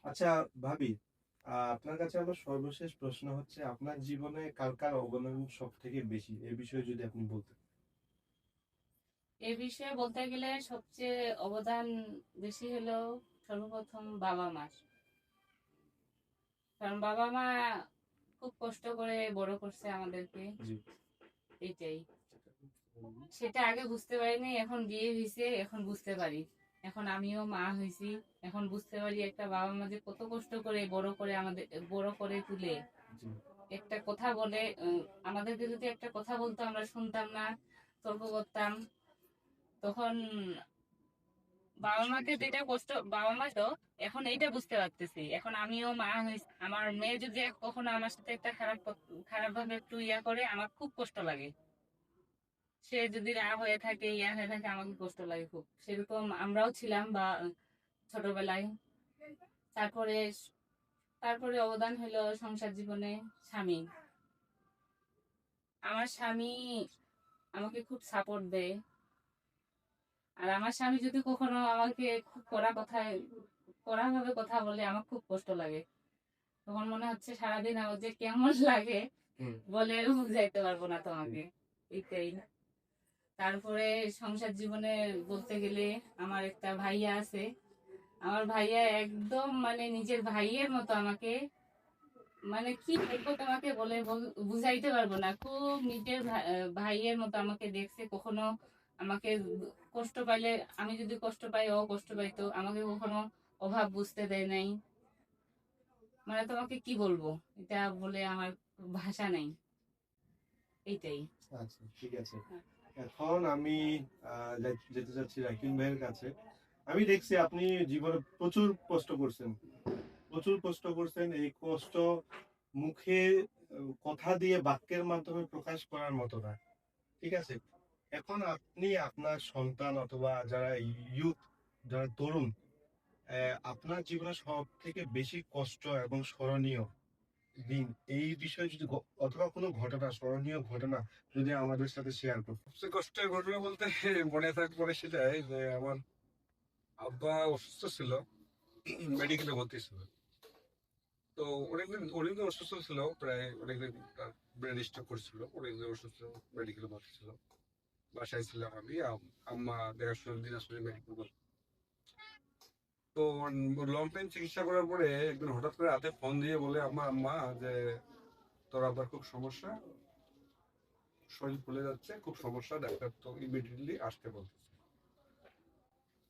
আচ্ছা ভাবি, আপনার কাছে আমার সর্বশেষ প্রশ্ন হচ্ছে আপনার জীবনে কার কার অবদান সব থেকে বেশি, এই বিষয়ে যদি আপনি বলতেন। এ বিষয়ে বলতে গেলে সবচেয়ে অবদান বেশি হলো সর্বপ্রথম বাবা মার। কারণ বাবা মা খুব কষ্ট করে বড় করছে আমাদেরকে। জি। এইটাই, সেটা আগে বুঝতে পারিনি, এখন বিয়ে হয়েছে এখন বুঝতে পারি। এখন আমিও মা হয়েছি, এখন বুঝতে পারি একটা বাবা মা যে কত কষ্ট করে বড় করে আমাদের বড় করে তুলে। জি। একটা কথা বলে, আমাদেরকে যদি একটা কথা বলতো আমরা শুনতাম না, তর্ক করতাম। তখন বাবা মাকে যেটা কষ্ট, বাবা মা তো এখন এইটা বুঝতে পারতেছি। এখন আমিও মা হয়েছি, আমার মেয়ে যদি কখনো আমার সাথে একটা খারাপ ভাবে একটু ইয়া করে, আমার খুব কষ্ট লাগে। সে যদি রাগ হয়ে থাকে, ইয়া হয়ে থাকে, আমাকে কষ্ট লাগে খুব। সেরকম আমরাও ছিলাম বা ছোটবেলায়। তারপরে তারপরে অবদান হলো সংসার জীবনে স্বামী। আমার স্বামী আমাকে খুব সাপোর্ট দেয়। আর আমার স্বামী যদি কখনো আমাকে খুব কড়া ভাবে কথা বলে, আমার খুব কষ্ট লাগে। তখন মনে হচ্ছে সারাদিন আমার যে কেমন লাগে, বলে বুঝাইতে পারবো না তোমাকে। এইটাই। তারপরে সংসার জীবনে বলতে গেলে আমার একটা ভাইয়া আছে। আমার ভাইয়া একদম মানে নিজের ভাইয়ের মতো আমাকে, মানে কি বলবো তোমাকে, বলে বুঝাইতে পারবো না। খুব নিজের ভাইয়ের মতো আমাকে দেখছে। কখনো আমাকে কষ্ট পাইলে, আমি যদি কষ্ট পাই ও কষ্ট পাইতো, আমাকে কখনো অভাব বুঝতে দেয় নাই। মানে তোমাকে কি বলবো, এটা বলে আমার ভাষা নাই। এইটাই। আচ্ছা, ঠিক আছে। এখন আমি যেতে চাচ্ছি রাকিব ভাইয়ের কাছে। আমি দেখছি আপনি জীবনে প্রচুর কষ্ট করছেন, প্রচুর কষ্ট করছেন। এই কষ্ট মুখে কথা দিয়ে বাক্যের মাধ্যমে প্রকাশ করার মতো না। ঠিক আছে। এখন আপনি আপনার সন্তান অথবা যারা ইউথ, যারা তরুণ, আপনার জীবনে সব থেকে বেশি কষ্ট এবং স্মরণীয় দিন, এই বিষয়ে যদি অথবা কোনো ঘটনা, স্মরণীয় ঘটনা যদি আমাদের সাথে শেয়ার করতেন। সবচেয়ে কষ্টের ঘটনা বলতে মনে থাকার পরে সেটাই যে আমার আব্বা অসুস্থ ছিল, মেডিকেলে ভর্তি ছিল। তো অনেকদিন অসুস্থ ছিল, প্রায় অনেকদিন। তার ব্রেন স্ট্রোক করছিল, অনেকদিন অসুস্থ, মেডিকেলে ভর্তি ছিল। বাসায় ছিলাম আমি, আম্মা দেখাশোনার দিন আসলে মেডিকেল। তো লং টাইম চিকিৎসা করার পরে একদিন হঠাৎ করে রাতে ফোন দিয়ে বলে, আম্মা আম্মা যে তোর আব্বার খুব সমস্যা, শরীর ফুলে যাচ্ছে, খুব সমস্যা, ডাক্তার তো ইমিডিয়েটলি আসতে বলতেছে।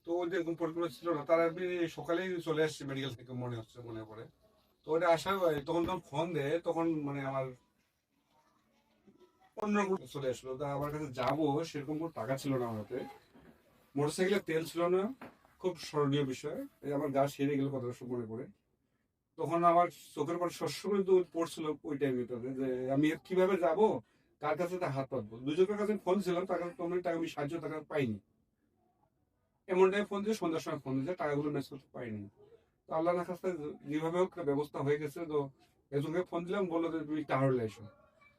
তো ওদের এরকম পরিকল্পনা ছিল না, তারা আমি সকালেই চলে আসছে মেডিকেল থেকে, মনে পড়ে। তো ওটা আসার তখন যখন ফোন দেয়, তখন মানে আমার অন্যরকম চলে আসলো। তা আমার কাছে যাবো সেরকম কোনো টাকা ছিল না আমার হাতে, মোটরসাইকেলে তেল ছিল না। খুব স্মরণীয় বিষয়, এই আমার গা সেরে গেল কথাটা সব মনে পড়ে। তখন আমার চোখের পর শস্য কিন্তু পড়ছিল ওই টাইমটাতে, যে আমি কিভাবে যাব, কার কাছে তা হাত পাতবো। দুজনের কাছে ফোন ছিলাম, তার কাছে কোনো টাকা, আমি সাহায্য টাকা পাইনি। এমন টাইমে ফোন দিয়ে সন্ধ্যার সময় ফোন দিয়েছে, টাকাগুলো ম্যাচ করতে পারিনি। তো আল্লাহর কাছে যেভাবে হোক একটা ব্যবস্থা হয়ে গেছে। তো একজনকে ফোন দিলাম, বললো যে তুমি কাহারলে এসো।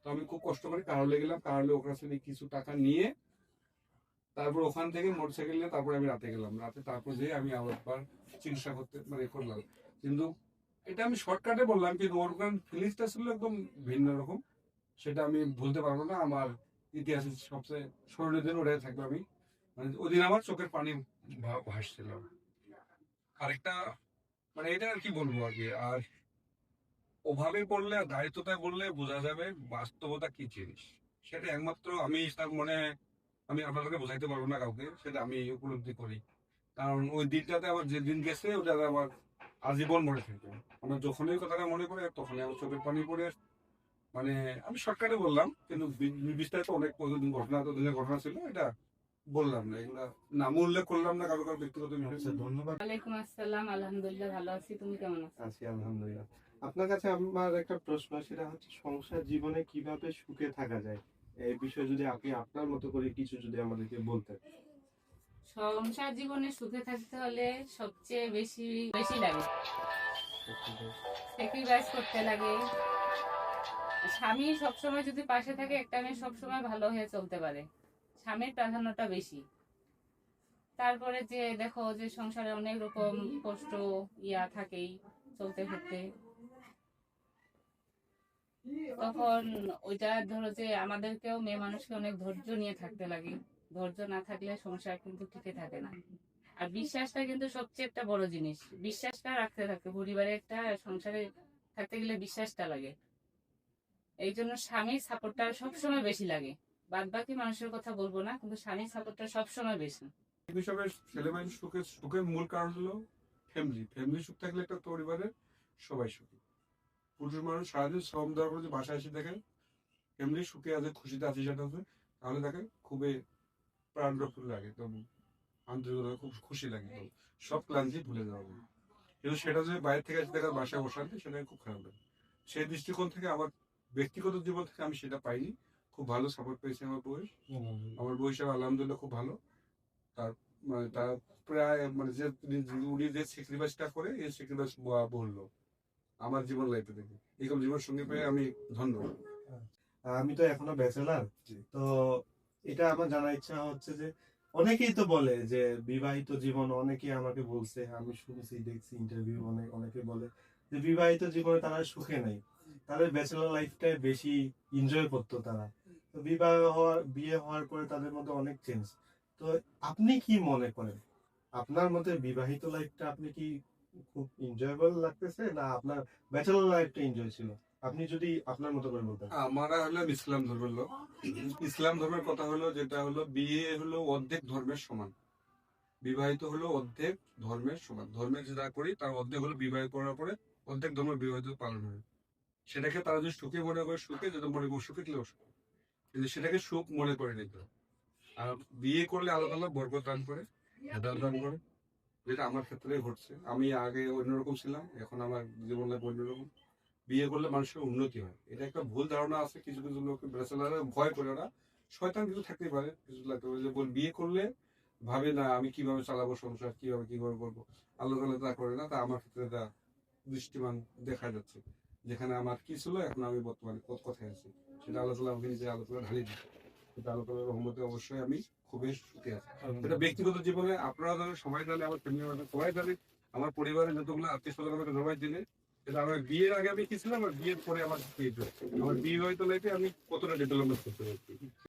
তো আমি খুব কষ্ট করে কাহারলে গেলাম, কাহারলে ওর কাছে কিছু টাকা নিয়ে তারপর ওখান থেকে মোটরসাইকেল নিয়ে তারপরে আমি রাতে গেলাম। রাতে তারপর যেয়ে আমি আবার চিকিৎসা করতে মানে করলাম। কিন্তু এটা আমি শর্টকাটে বললাম, কিন্তু ওর ফিলিংসটা ছিল একদম ভিন্ন রকম। সেটা আমি ভুলতে পারবো না, আমার ইতিহাসের সবচেয়ে স্মরণীয় দিন ওটাই থাকবে। আমি মানে ওদিন আমার চোখের পানি ভাসছিল। আরেকটা মানে এটা আর কি বলবো আর কি। আর ওভাবে পড়লে আর দায়িত্বটা বললে বোঝা যাবে বাস্তবতা কি জিনিস। সেটা একমাত্র আমি তার মনে, আমি আপনাদেরকে বোঝাইতে পারবো না কাউকে, সেটা আমি উপলব্ধি করি। কারণ ওই দিনটাতে আমার যে দিন গেছে ওটা আমার আজীবন মনে থাকবে। আমার যখনই কথাটা মনে পড়ে তখনই আমার চোখের পানি পড়ে। মানে আমি শর্টকাটে বললাম, কিন্তু বিস্তারিত অনেক ঘটনা, তো দিনের ঘটনা ছিল, এটা বললাম না, এগুলা নাম উল্লেখ করলাম না কারো কারো ব্যক্তিগত বিষয়। আচ্ছা, ধন্যবাদ। ওয়ালাইকুম আসসালাম, আলহামদুলিল্লাহ ভালো আছি, তুমি কেমন আছো? আছি আলহামদুলিল্লাহ। আপনার কাছে আমার একটা প্রশ্ন, সেটা হচ্ছে সংসার জীবনে কিভাবে সুখে থাকা যায়, এই বিষয়ে যদি আপনি আপনার মতো করে কিছু যদি আমাদেরকে বলতেন। সংসার জীবনে সুখে থাকতে হলে সবচেয়ে বেশি বেশি লাগে, স্যাক্রিফাইস করতে লাগে। স্বামী সবসময় যদি পাশে থাকে, একটা মেয়ে সবসময় ভালো হয়ে চলতে পারে। স্বামীর প্রাধান্যটা বেশি। তারপরে যে দেখো যে সংসারে অনেক রকম কষ্ট ইয়া থাকেই। চলতে ফিরতে। তখন ওইটা ধরো যে আমাদেরকেও মেয়ে মানুষকে অনেক ধৈর্য নিয়ে থাকতে লাগে। ধৈর্য না থাকলে সংসার কিন্তু টিকে থাকে না। আর বিশ্বাসটা কিন্তু সবচেয়ে একটা বড় জিনিস। বিশ্বাসটা রাখতে থাকে, পরিবারে একটা সংসারে থাকতে গেলে বিশ্বাসটা লাগে। এই জন্য স্বামীর সাপোর্টটা সবসময় বেশি লাগে। বাদ বাকি মানুষের কথা বলবো না, কিন্তু স্বামীর সাপোর্টটা সবসময় বেশি। এই হিসাবে ছেলে মানুষ সুখের মূল কারণ হলো ফ্যামিলি সুখ থাকলে একটা পরিবারের সবাই সুখী। পুরুষ মানুষ সারাদিন শ্রম দেওয়ার পরে যে বাসায় এসে দেখেন ফ্যামিলি সুখে আছে, খুশিতে আছে, সেটা আছে, তাহলে তাকে খুবই প্রাণপ্রফুল্ল লাগে, একদম আন্তরিকতা, খুব খুশি লাগে, একদম সব ক্লান্তি ভুলে যাওয়া যায়। কিন্তু সেটা যদি বাইরে থেকে এসে দেখা বাসায় বসাতে, সেটা খুব খারাপ লাগে। সেই দৃষ্টিকোণ থেকে আমার ব্যক্তিগত জীবন থেকে আমি সেটা পাইনি। খুব ভালো সাপোর্ট পেয়েছি আমার বউয়ের। আমার বউ হিসাবে আলহামদুলিল্লাহ খুব ভালো। তার মানে তার প্রায় মানে যে উনি যে স্যাক্রিফাইসটা করে, এই স্যাক্রিফাইস বললো আমার জীবন লাইফে থেকে এরকম জীবন সঙ্গী পেয়ে আমি ধন্য। আমি তো এখনো ব্যাচেলার, জি। তো এটা আমার জানার ইচ্ছা হচ্ছে যে অনেকেই তো বলে যে বিবাহিত জীবন, অনেকেই আমাকে বলছে, আমি শুনেছি, দেখছি ইন্টারভিউ, অনেকে বলে যে বিবাহিত জীবনে তারা সুখে নাই, তাদের ব্যাচেলার লাইফটাই বেশি এনজয় করতো তারা। তো বিয়ে হওয়ার পরে তাদের মধ্যে অনেক চেঞ্জ। তো আপনি কি মনে করেন, আপনার মতে বিবাহিত লাইফটা আপনি কি খুব এনজয়েবল লাগতেছে, না আপনার ব্যাচেলার লাইফটা এনজয় ছিল? আপনি যদি আপনার মতো করে বলতেন। আমরা হলাম ইসলাম ধর্মের লোক। ইসলাম ধর্মের কথা হলো, যেটা হলো বিয়ে হলো অর্ধেক ধর্মের সমান, বিবাহিত হলো অর্ধেক ধর্মের সমান। ধর্মে যেটা করি তার অর্ধেক হলো বিবাহ করার পরে অর্ধেক ধর্ম বিবাহিত পালন হয়। সেটাকে তারা যদি সুখে মনে করে সুখে, যেটা মনে করে সুখে দিলেও সুখ, কিন্তু সেটাকে সুখ মনে করে নিতে হবে। আর বিয়ে করলে আলাদা আলাদা বরকত দান করে, হেদায়েত দান করে, যেটা আমার ক্ষেত্রে ঘটছে। আমি আগে অন্যরকম ছিলাম, এখন আমার জীবন লাইফ অন্যরকম। বিয়ে করলে মানুষের উন্নতি হয়, এটা একটা ভুল ধারণা আছে কিছু কিছু লোক, ব্যাচেলাররা ভয় করে, ওরা শয়তান কিছু থাকতেই পারে কিছু লাগতে পারে, যে বিয়ে করলে ভাবে না আমি কিভাবে চালাবো সংসার, কিভাবে করবো। আল্লাহ তাআলা তা করে না। তা আমার ক্ষেত্রে তা দৃষ্টিমান দেখা যাচ্ছে, যেখানে আমার কি ছিল, এখন আমি বর্তমানে কোথায় আছি, সেটা আল্লাহ তাআলা আমাকে নিজে আল্লাহ তাআলা ঢালিয়ে দিচ্ছে। সেটা আল্লাহ তাআলার রহমতে অবশ্যই আমি খুবই সুখে আছি। এটা ব্যক্তিগত জীবনে আপনারা জানেন, সবাই জানে, আমার ফ্যামিলি মেম্বার সবাই জানে, আমার পরিবারের যতগুলো আত্মীয় স্বজন আমাকে সবাই জেনে। এটা আমার বিয়ের আগে আমি কি ছিলাম, আর বিয়ের পরে আমার কি হয়েছে, আমার বিয়ে হয়তো লাইফে আমি কতটা ডেভেলপমেন্ট করতে পারছি।